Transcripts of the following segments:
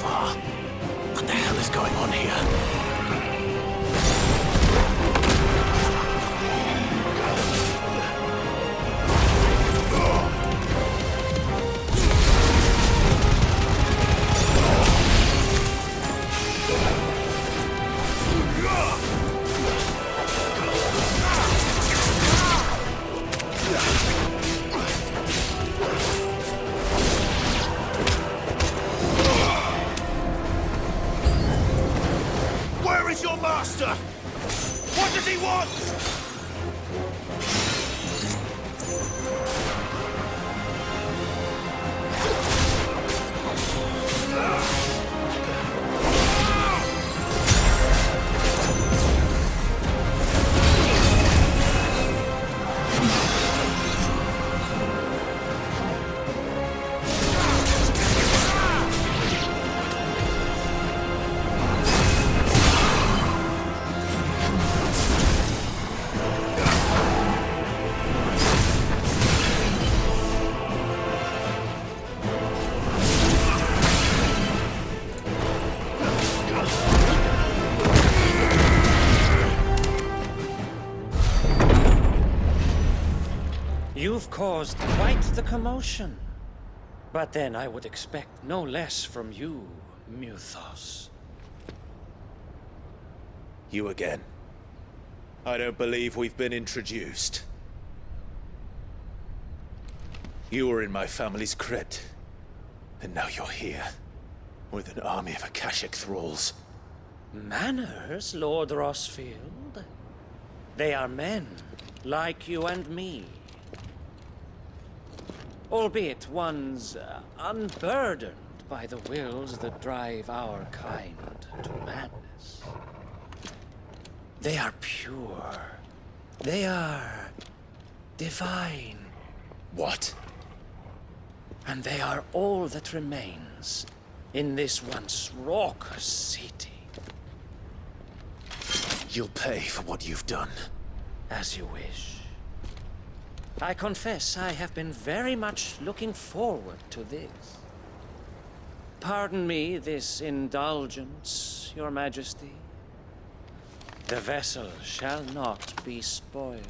far. What the hell is going on here? Where is your master? What does he want? You've caused quite the commotion. But then I would expect no less from you, Muthos. You again. I don't believe we've been introduced. You were in my family's crypt. And now you're here. With an army of Akashic thralls. Manners, Lord Rossfield? They are men, like you and me. Albeit ones unburdened by the wills that drive our kind to madness. They are pure. They are divine. What? And they are all that remains in this once raucous city. You'll pay for what you've done. As you wish. I confess I have been very much looking forward to this. Pardon me this indulgence, Your Majesty. The vessel shall not be spoiled.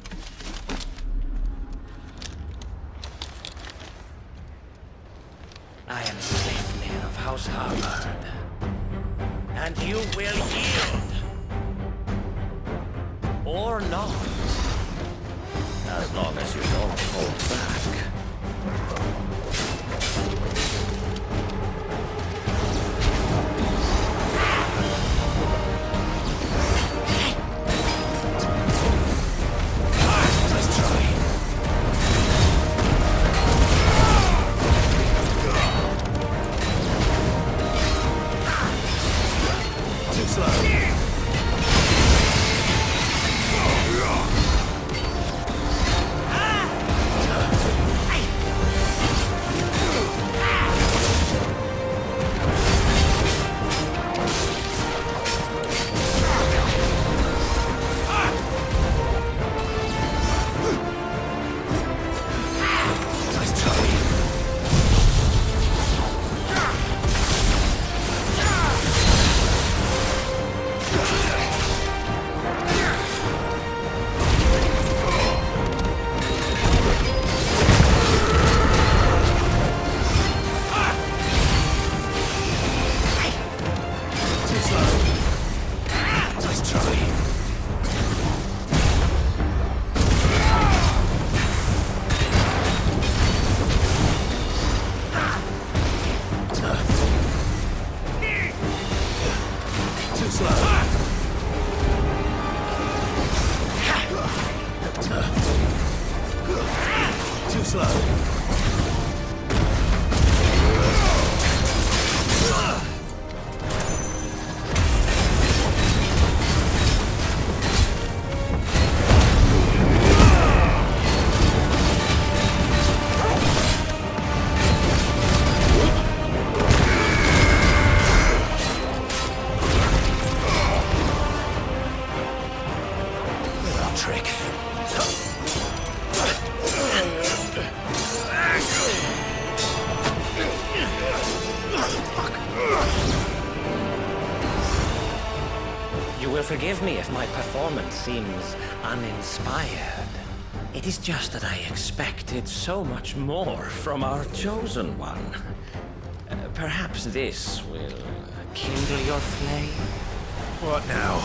I am Slepnir of House Tharmr, and you will yield. Or not. As long as you don't hold back. Let's try. Too slow. will forgive me if my performance seems uninspired. It is just that I expected so much more from our chosen one. Perhaps this will kindle your flame? What now?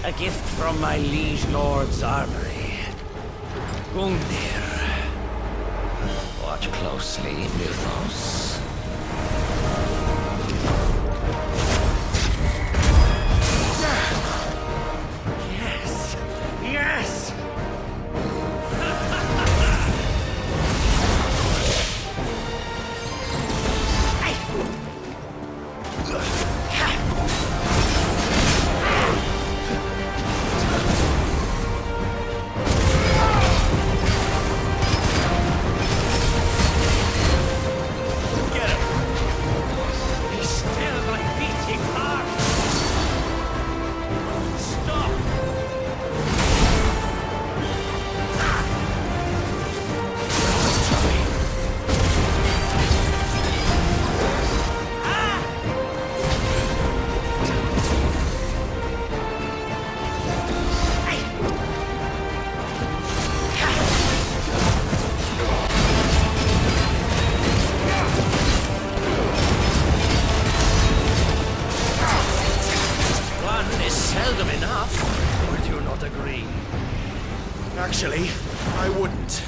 A gift from my liege lord's armory. Gungnir. Watch closely, Mythos. Yes! Yes! Actually, I wouldn't.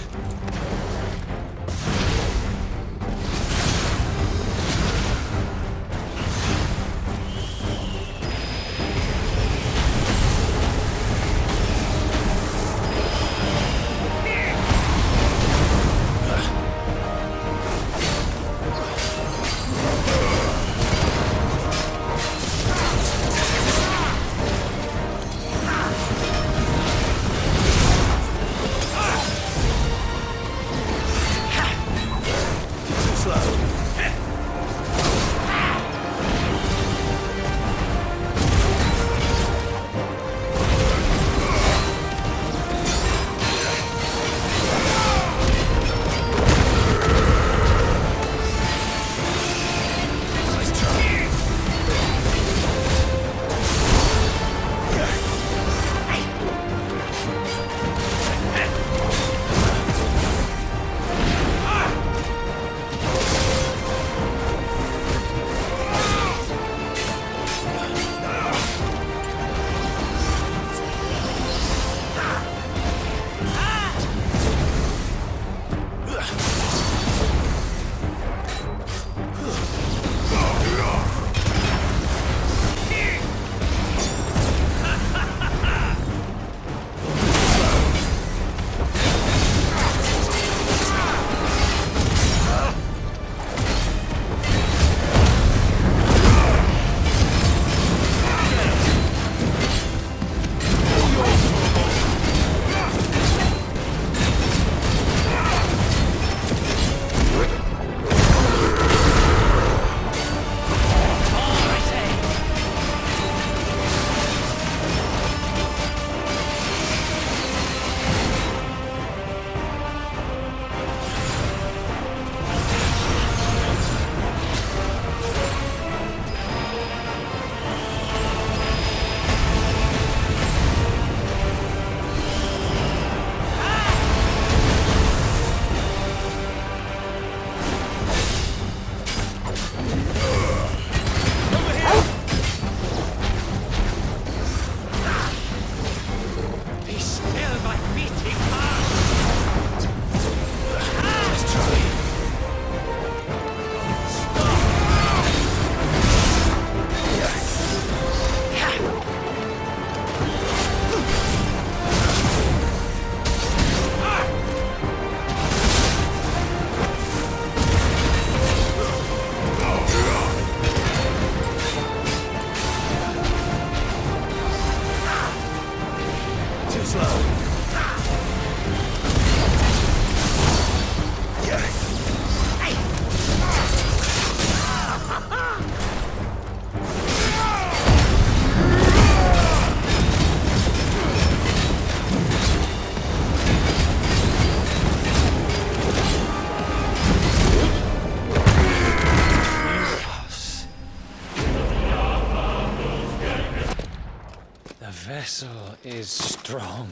vessel is strong.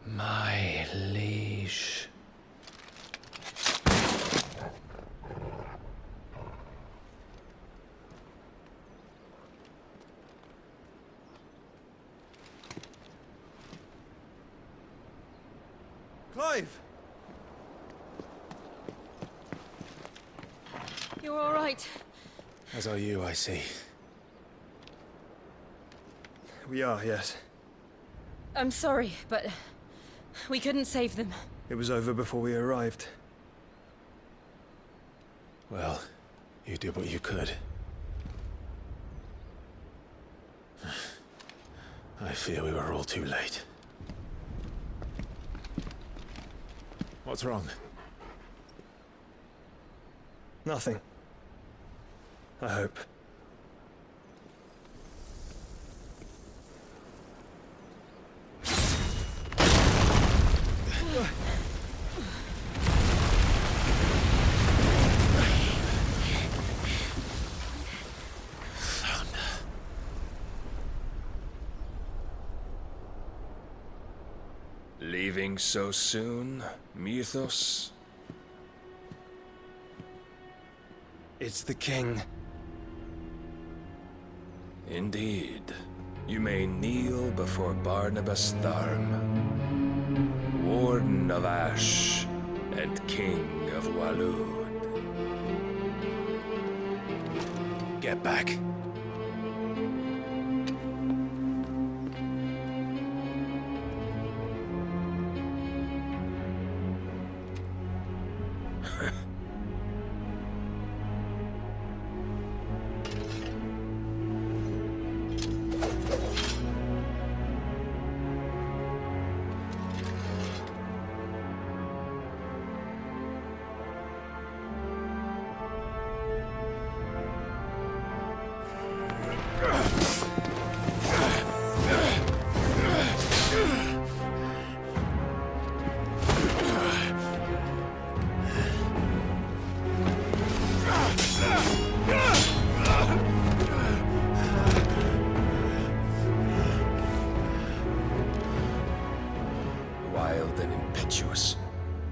My liege. Clive! You're all right. As are you, I see. We are, yes. I'm sorry, but we couldn't save them. It was over before we arrived. Well, you did what you could. I fear we were all too late. What's wrong? Nothing. I hope. Leaving so soon, Mythos? It's the king. Indeed. You may kneel before Barnabas Tharmr, Warden of Ash and King of Waloed. Get back. Wild and impetuous.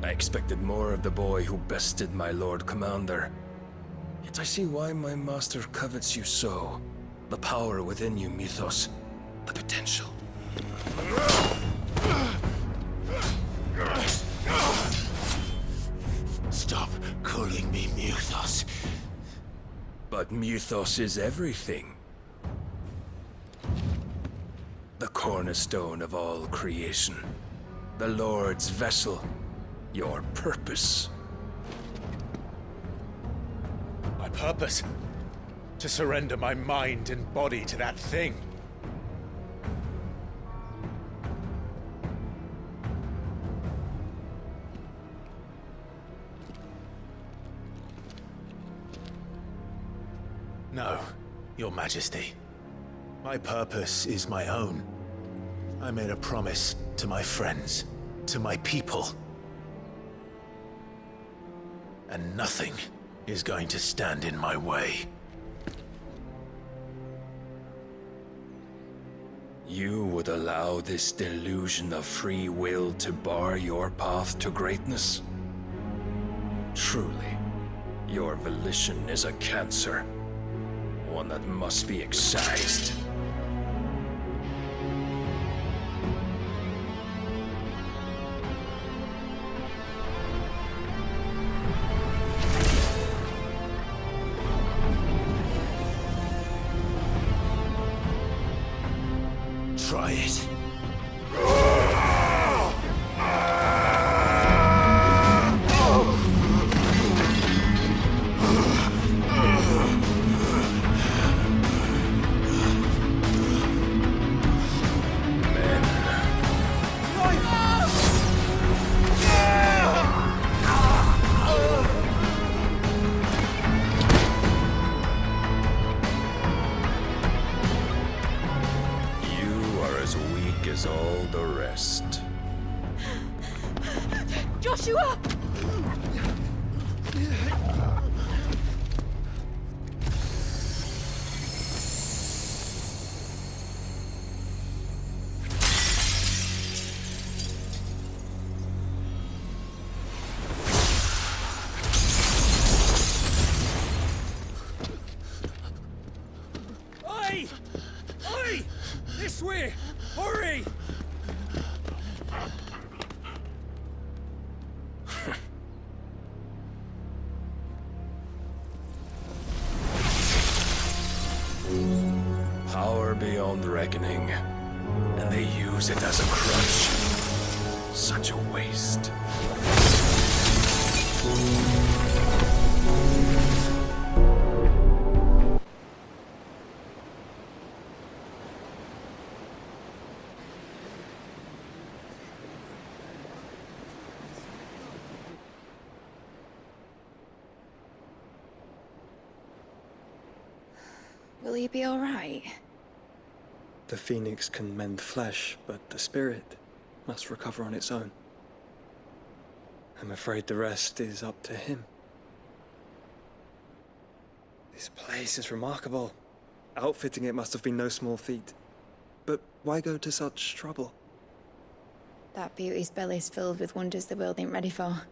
I expected more of the boy who bested my Lord Commander. Yet I see why my master covets you so. The power within you, Mythos. The potential. Stop calling me Mythos. But Mythos is everything. The cornerstone of all creation. The Lord's vessel. Your purpose. My purpose? To surrender my mind and body to that thing. No, Your Majesty. My purpose is my own. I made a promise to my friends, to my people. And nothing is going to stand in my way. You would allow this delusion of free will to bar your path to greatness? Truly, your volition is a cancer. One that must be excised. Try it. As all the rest. Joshua! beyond reckoning, and they use it as a crutch. Such a waste. Will he be all right? The phoenix can mend flesh, but the spirit must recover on its own. I'm afraid the rest is up to him. This place is remarkable. Outfitting it must have been no small feat. But why go to such trouble? That beauty's belly's filled with wonders the world ain't ready for.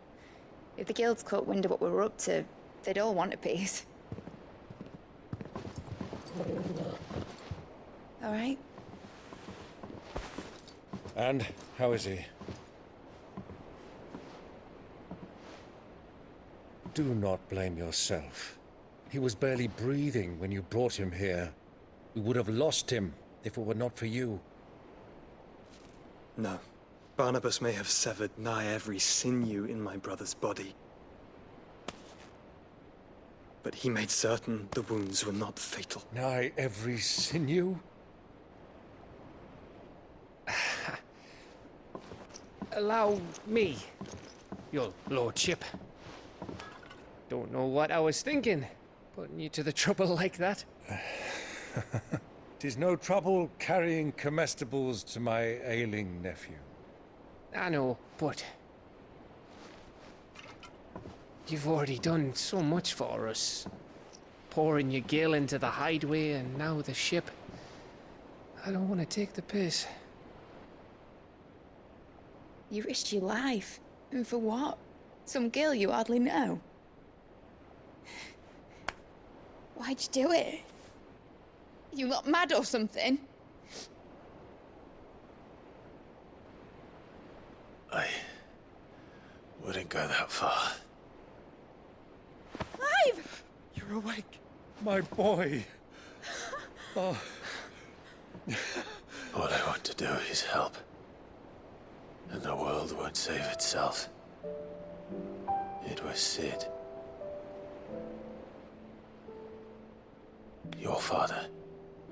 If the guilds caught wind of what we were up to, they'd all want a piece. All right? And how is he? Do not blame yourself. He was barely breathing when you brought him here. We would have lost him if it were not for you. No. Barnabas may have severed nigh every sinew in my brother's body. But he made certain the wounds were not fatal. Nigh every sinew? Allow me, your lordship. Don't know what I was thinking, putting you to the trouble like that. 'Tis no trouble carrying comestibles to my ailing nephew. I know, but you've already done so much for us. Pouring your gale into the hideaway and now the ship. I don't want to take the piss. You risked your life. And for what? Some girl you hardly know. Why'd you do it? You lot mad or something? I wouldn't go that far. Clive! You're awake, my boy. Oh. All I want to do is help. And the world won't save itself. It was Sid. Your father,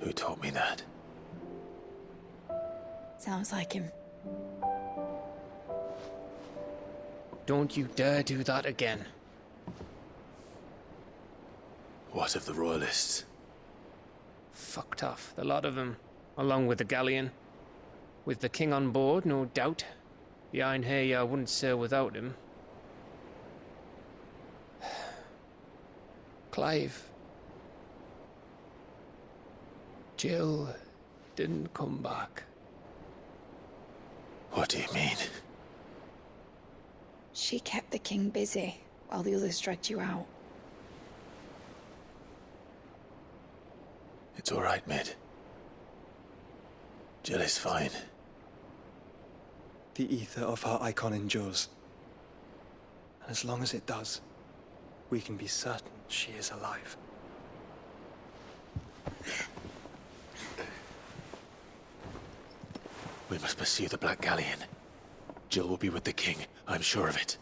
who taught me that. Sounds like him. Don't you dare do that again. What of the Royalists? Fucked off, the lot of them, along with the galleon. With the king on board, no doubt. Behind here, I wouldn't sail without him. Clive. Jill didn't come back. What do you mean? She kept the king busy while the others dragged you out. It's all right, Mid. Jill is fine. The ether of her icon endures. And as long as it does, we can be certain she is alive. We must pursue the Black Galleon. Jill will be with the king, I'm sure of it.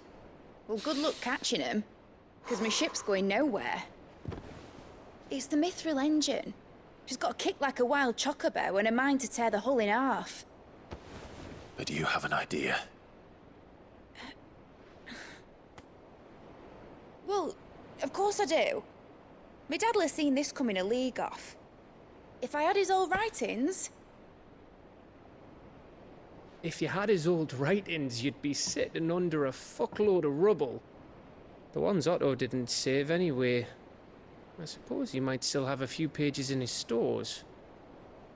Well, good luck catching him, because my ship's going nowhere. It's the Mithril engine. She's got a kick like a wild chocobo and a mind to tear the hull in half. But do you have an idea? Well, of course I do. My dad'll have seen this coming a league off. If I had his old writings... If you had his old writings, you'd be sitting under a fuckload of rubble. The ones Otto didn't save anyway. I suppose he might still have a few pages in his stores.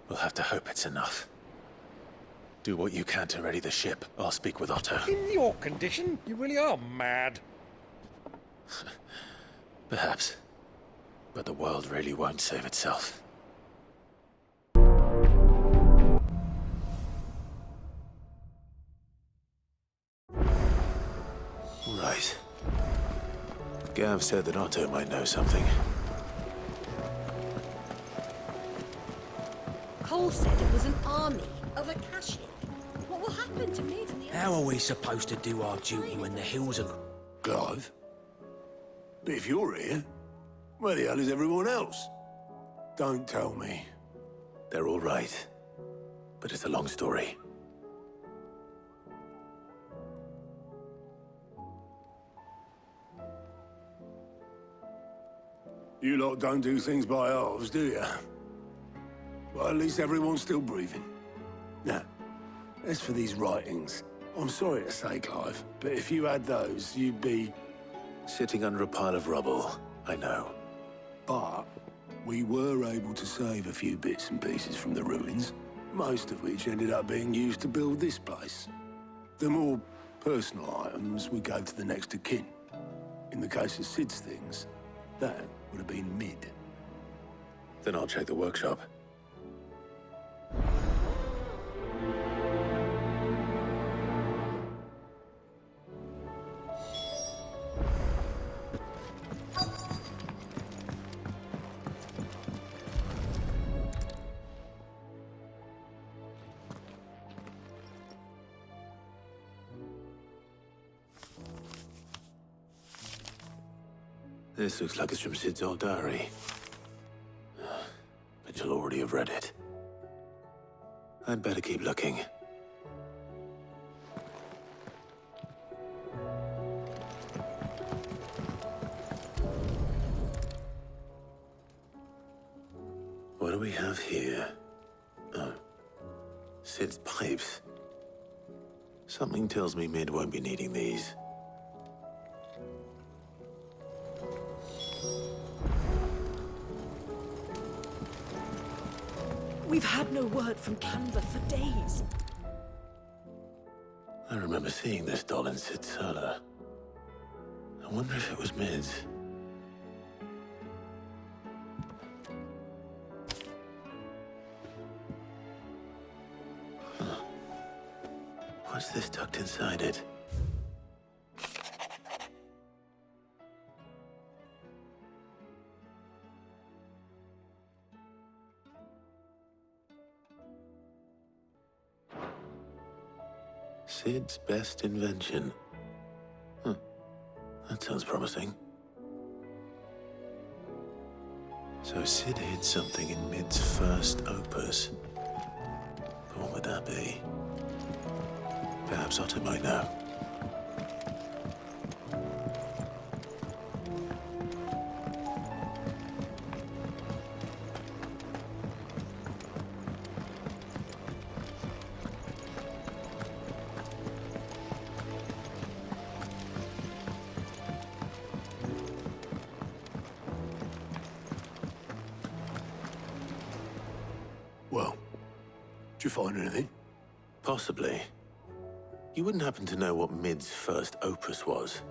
We'll have to hope it's enough. Do what you can to ready the ship. I'll speak with Otto. In your condition, you really are mad. Perhaps. But the world really won't save itself. Right. Gav said that Otto might know something. all said it was an army of Akashic. What will happen to Mid and the How are we supposed to do our duty when the hills are... Clive? But if you're here, where the hell is everyone else? Don't tell me. They're all right. But it's a long story. You lot don't do things by halves, do you? Well, at least everyone's still breathing. Now, as for these writings, I'm sorry to say, Clive, but if you had those, you'd be... Sitting under a pile of rubble, I know. But we were able to save a few bits and pieces from the ruins, most of which ended up being used to build this place. The more personal items we gave to the next of kin. In the case of Sid's things, that would have been Mid. Then I'll check the workshop. This looks like it's from Sid's old diary. But you'll already have read it. I'd better keep looking. What do we have here? Oh. Sid's pipes. Something tells me Mid won't be needing these. We've had no word from Canva for days. I remember seeing this doll in Sid's cellar. I wonder if it was Mid's. Huh. What's this tucked inside it? Sid's best invention. Huh. That sounds promising. So Sid hid something in Mid's first opus. But what would that be? Perhaps Otto might know. Well, did you find anything? Possibly. You wouldn't happen to know what Mid's first opus was?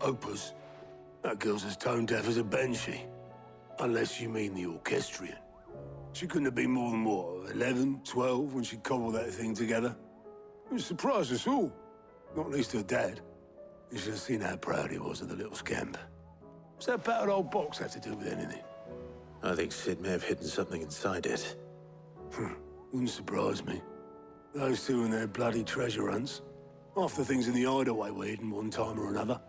Opus? That girl's as tone-deaf as a banshee. Unless you mean the orchestrion. She couldn't have been more than, what, 11, 12 when she cobbled that thing together? It surprised us all. Not least her dad. You should have seen how proud he was of the little scamp. What's that battered old box have to do with anything? I think Sid may have hidden something inside it. Wouldn't surprise me. Those two and their bloody treasure hunts. Half the things in the hideaway were hidden one time or another.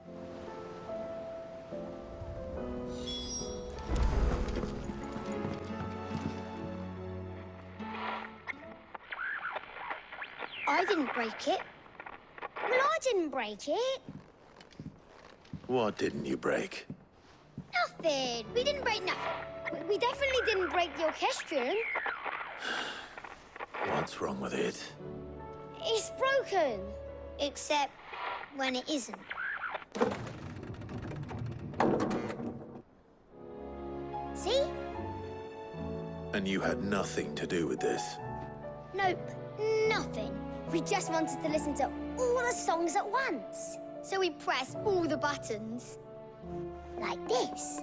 I didn't break it. Well, I didn't break it. What didn't you break? Nothing. We didn't break nothing. We definitely didn't break the orchestrion. What's wrong with it? It's broken. Except when it isn't. See? And you had nothing to do with this? Nope, nothing. We just wanted to listen to all the songs at once. So we pressed all the buttons. Like this.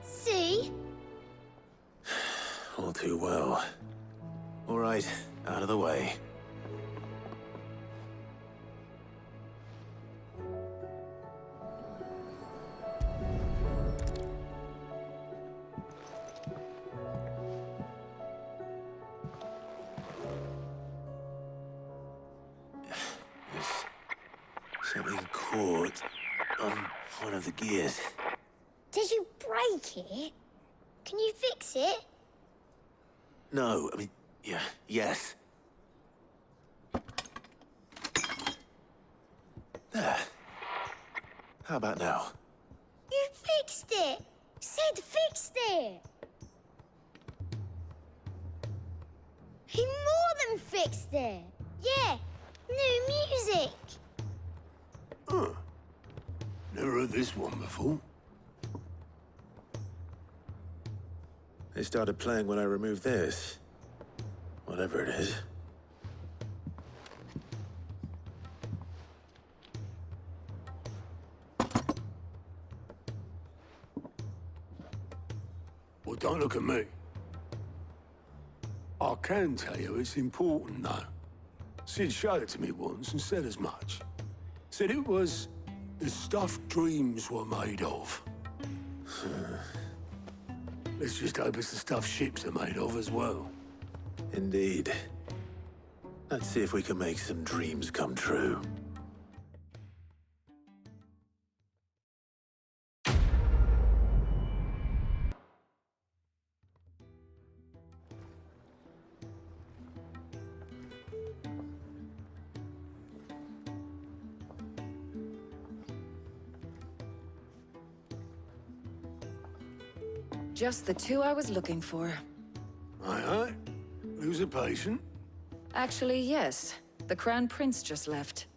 See? All too well. All right, out of the way. port on one of the gears. Did you break it? Can you fix it? No, I mean, yeah, yes. There. How about now? You fixed it! Sid fixed it! He more than fixed it! Yeah, new music! Huh. Never heard this one before. They started playing when I removed this. Whatever it is. Well, don't look at me. I can tell you it's important, though. Sid showed it to me once and said as much. Said it was the stuff dreams were made of. Let's just hope it's the stuff ships are made of as well. Indeed. Let's see if we can make some dreams come true. Just the two I was looking for. Aye, aye. Who's a patient? Actually, yes. The Crown Prince just left.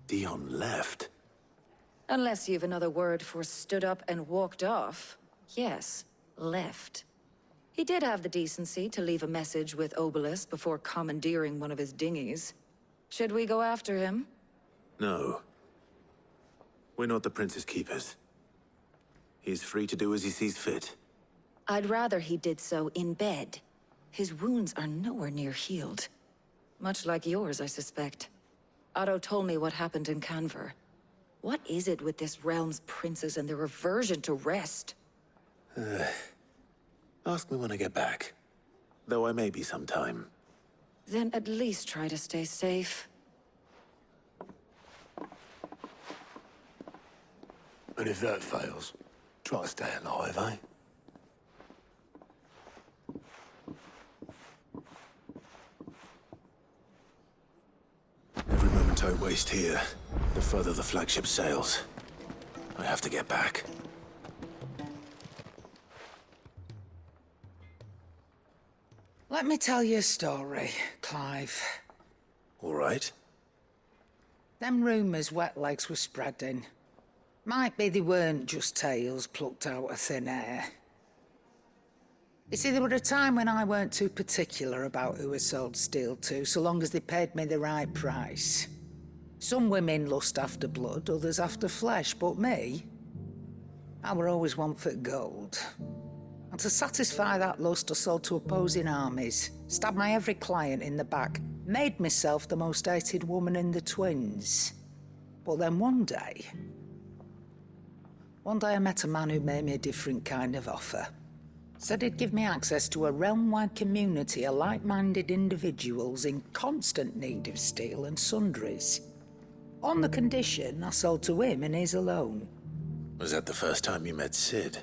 Dion left? Unless you've another word for stood up and walked off. Yes, left. He did have the decency to leave a message with Obelisk before commandeering one of his dinghies. Should we go after him? No. We're not the Prince's keepers. He's free to do as he sees fit. I'd rather he did so in bed. His wounds are nowhere near healed. Much like yours, I suspect. Otto told me what happened in Canver. What is it with this realm's princes and their aversion to rest? Ask me when I get back. Though I may be sometime. Then at least try to stay safe. And if that fails, try to stay alive, eh? Every moment I waste here, the further the flagship sails. I have to get back. Let me tell you a story, Clive. All right. Them rumours Wetlegs were spreading. Might be they weren't just tales plucked out of thin air. You see, there were a time when I weren't too particular about who I sold steel to, so long as they paid me the right price. Some women lust after blood, others after flesh, but me, I were always one for gold. And to satisfy that lust, I sold to opposing armies, stabbed my every client in the back, made myself the most hated woman in the twins. But then one day I met a man who made me a different kind of offer. Said he'd give me access to a realm-wide community of like-minded individuals in constant need of steel and sundries. On the condition I sold to him and his alone. Was that the first time you met Sid?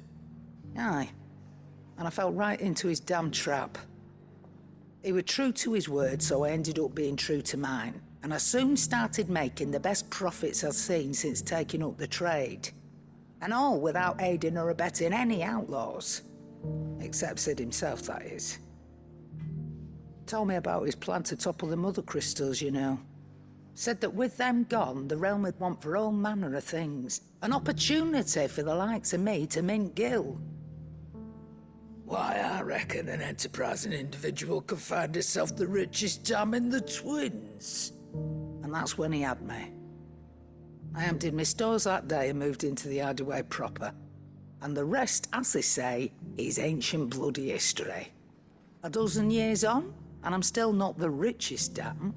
Aye. And I fell right into his damn trap. He was true to his word, so I ended up being true to mine. And I soon started making the best profits I've seen since taking up the trade. And all without aiding or abetting any outlaws. Except Sid himself, that is. Told me about his plan to topple the mother crystals, you know. Said that with them gone, the realm would want for all manner of things. An opportunity for the likes of me to mint gil. Why, I reckon an enterprising individual could find himself the richest dam in the twins. And that's when he had me. I emptied my stores that day and moved into the Hideaway proper. And the rest, as they say, is ancient bloody history. A dozen years on, and I'm still not the richest dam.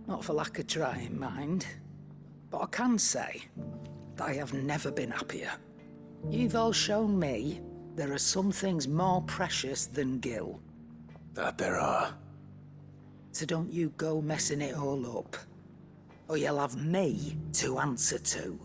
Not for lack of trying, mind. But I can say that I have never been happier. You've all shown me there are some things more precious than gil. That there are. So don't you go messing it all up. or you'll have me to answer to.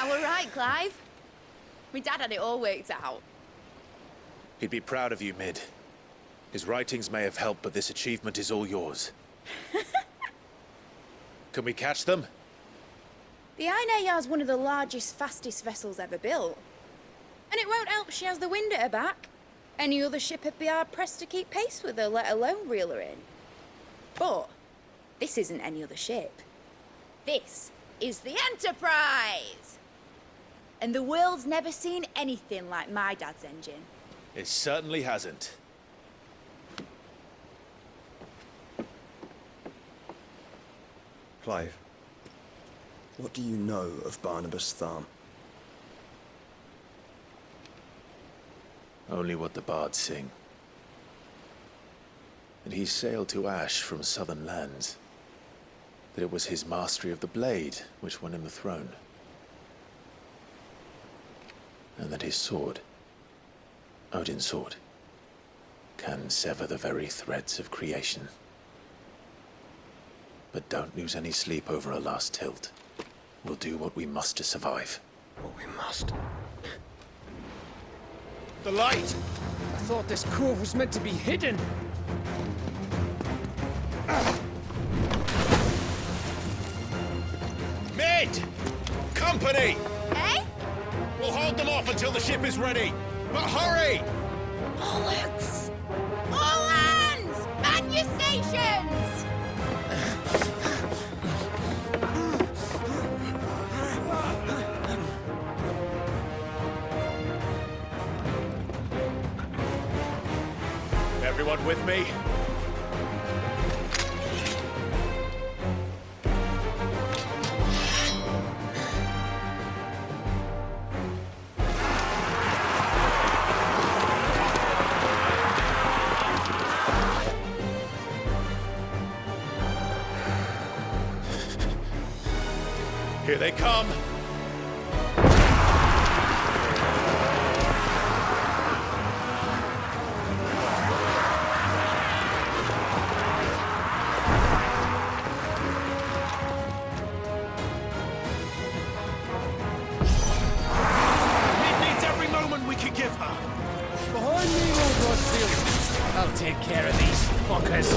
I were right, Clive. My dad had it all worked out. He'd be proud of you, Mid. His writings may have helped, but this achievement is all yours. Can we catch them? The Ainayar's one of the largest, fastest vessels ever built. And it won't help she has the wind at her back. Any other ship would be hard-pressed to keep pace with her, let alone reel her in. But this isn't any other ship. This is the Enterprise! And the world's never seen anything like my dad's engine. It certainly hasn't. Clive, what do you know of Barnabas Tharmr? Only what the bards sing. That he sailed to Ash from southern lands. That it was his mastery of the blade which won him the throne. And that his sword, Odin's sword, can sever the very threads of creation. But don't lose any sleep over a last tilt. We'll do what we must to survive. What we must. The light! I thought this cove was meant to be hidden. Mid! Company! Eh? We'll hold them off until the ship is ready. But hurry! Bollocks! All hands! Man your stations! Everyone with me? Here they come. I'll take care of these fuckers.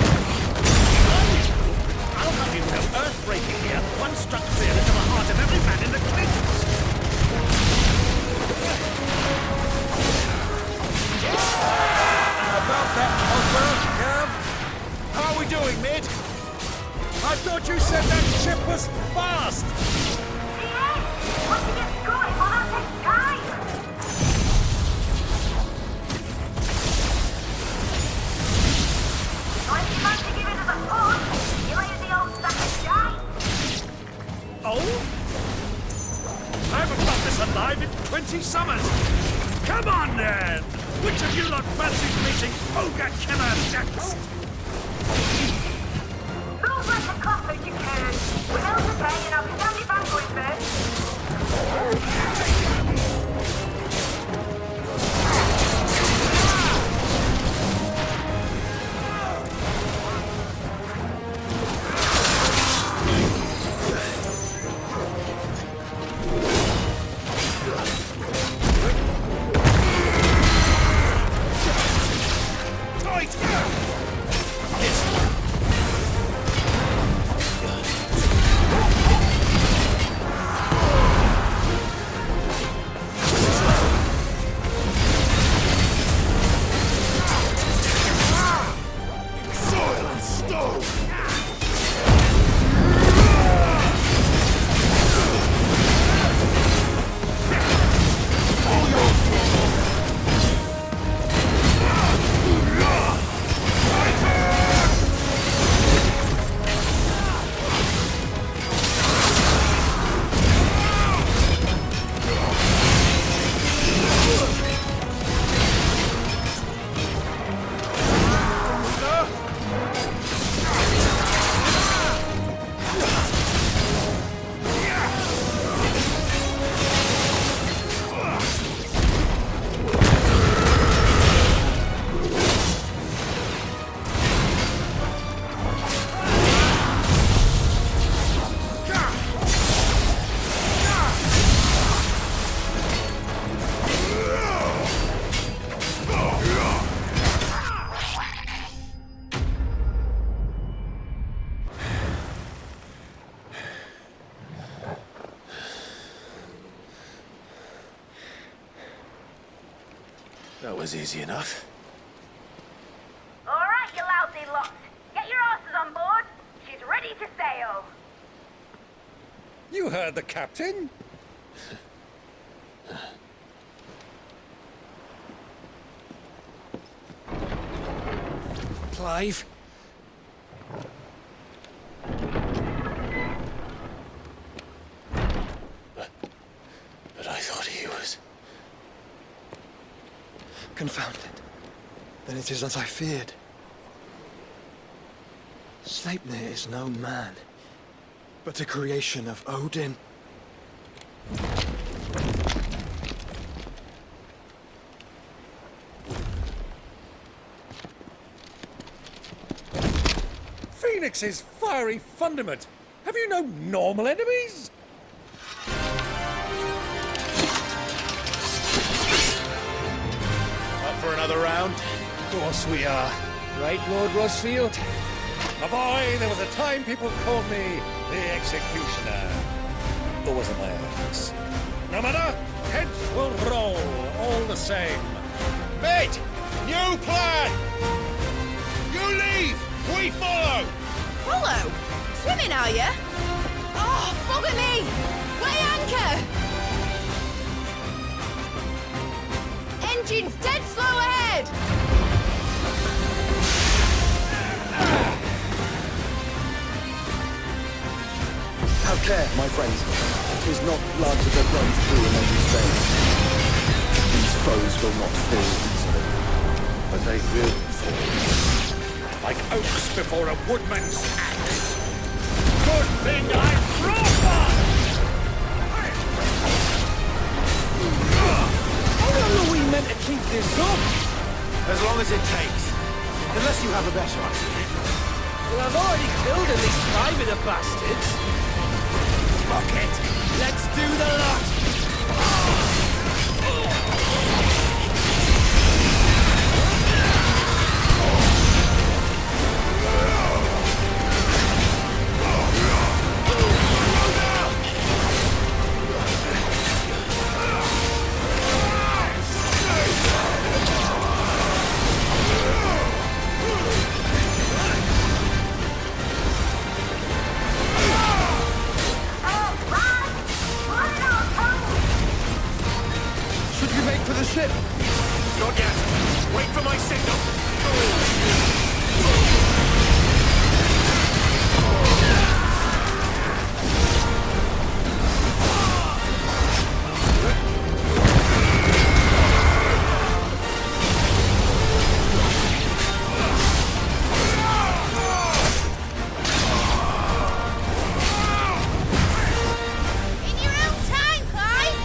I'll have you know, earth-breaking here. One struck fear into the heart of every man in the cliffs. About that, Osborne, Cav. How are we doing, Mid? I thought you said that ship was fast. Yes! Once it gets going, well, that takes time! Oh? I haven't got this alive in 20 summers! Come on, then! Which of you lot fancies meeting Ogre Killer next? Move like a copper you can. Without the pay, and I'll be standing back for it first. That was easy enough. All right, you lousy lot. Get your asses on board. She's ready to sail. You heard the captain. Clive? But I thought he was... Confounded. Then it is as I feared. Slepnir is no man, but a creation of Odin. Phoenix's fiery fundament. Have you no normal enemies? Up for another round? Of course we are. Right, Lord Rosfield? My boy, there was a time people called me the Executioner. Or was it my ex? No matter, heads will roll, all the same. Mate! New plan! You leave! We follow! Follow? Swimming, are you? Oh, bugger me! Weigh anchor! Engine's dead slow ahead! Have care, my friends. It is not blood that runs through an enemy's veins. These foes will not fall easily. But they will fall. Like oaks before a woodman's axe. Good thing I'm proper! How long are we meant to keep this up? As long as it takes. Unless you have a better idea. Well, I've already killed at least 5 of the bastards. Fuck it! Let's do the lot! Ship! Not yet. Wait for my signal. In your own time, Clive!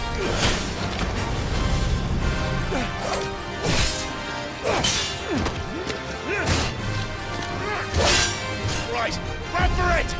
Right, run for it!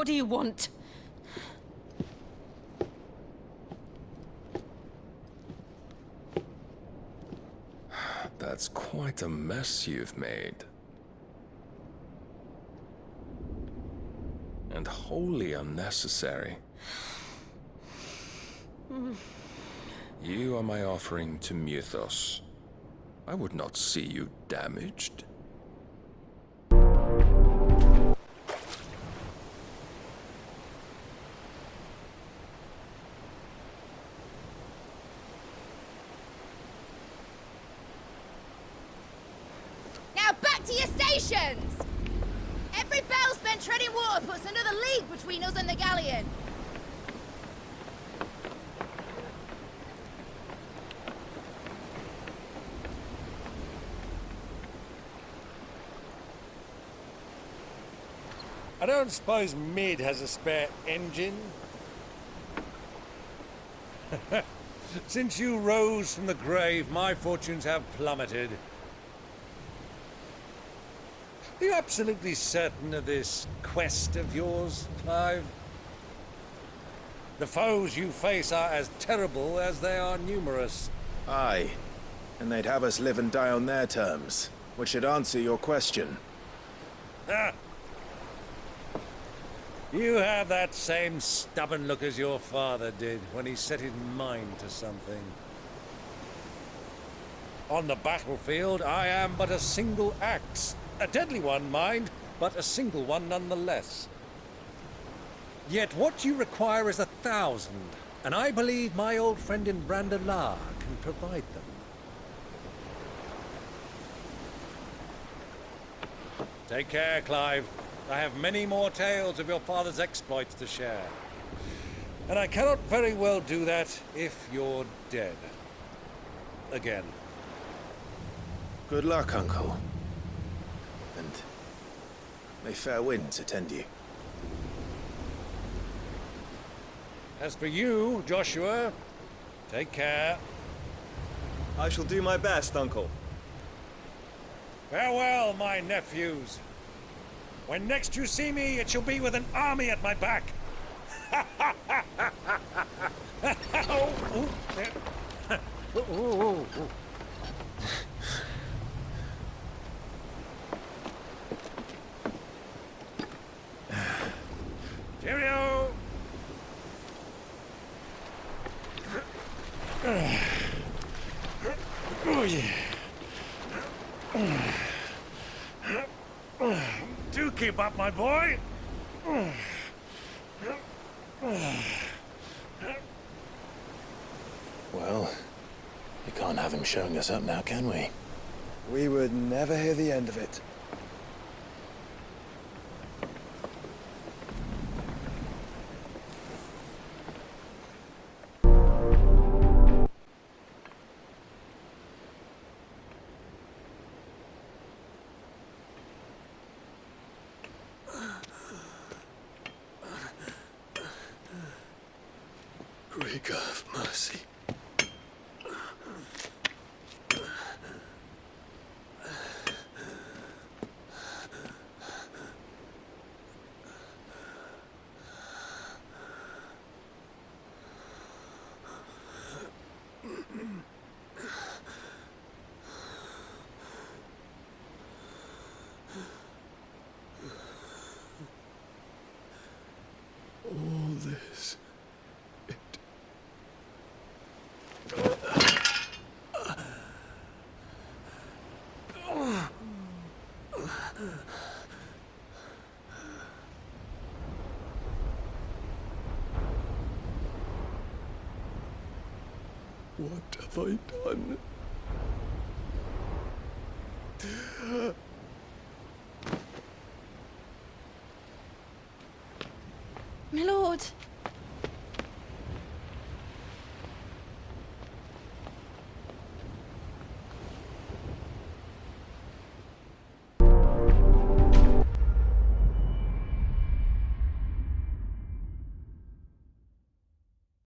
What do you want? That's quite a mess you've made. And wholly unnecessary. You are my offering to Mythos. I would not see you damaged. Now back to your stations! Every bell spent treading water puts another league between us and the galleon. I don't suppose Mid has a spare engine? Since you rose from the grave, my fortunes have plummeted. Are you absolutely certain of this quest of yours, Clive? The foes you face are as terrible as they are numerous. Aye. And they'd have us live and die on their terms, which should answer your question. Ah! You have that same stubborn look as your father did when he set his mind to something. On the battlefield, I am but a single axe. A deadly one, mind, but a single one nonetheless. Yet what you require is 1,000, and I believe my old friend in Brandalar can provide them. Take care, Clive. I have many more tales of your father's exploits to share. And I cannot very well do that if you're dead. Again. Good luck, Uncle. And may fair winds attend you. As for you, Joshua, take care. I shall do my best, Uncle. Farewell, my nephews. When next you see me, it shall be with an army at my back. Cheerio! Oh, yeah. Do keep up, my boy. Well, we can't have him showing us up now, can we? We would never hear the end of it. Great God of mercy. All this. What have I done?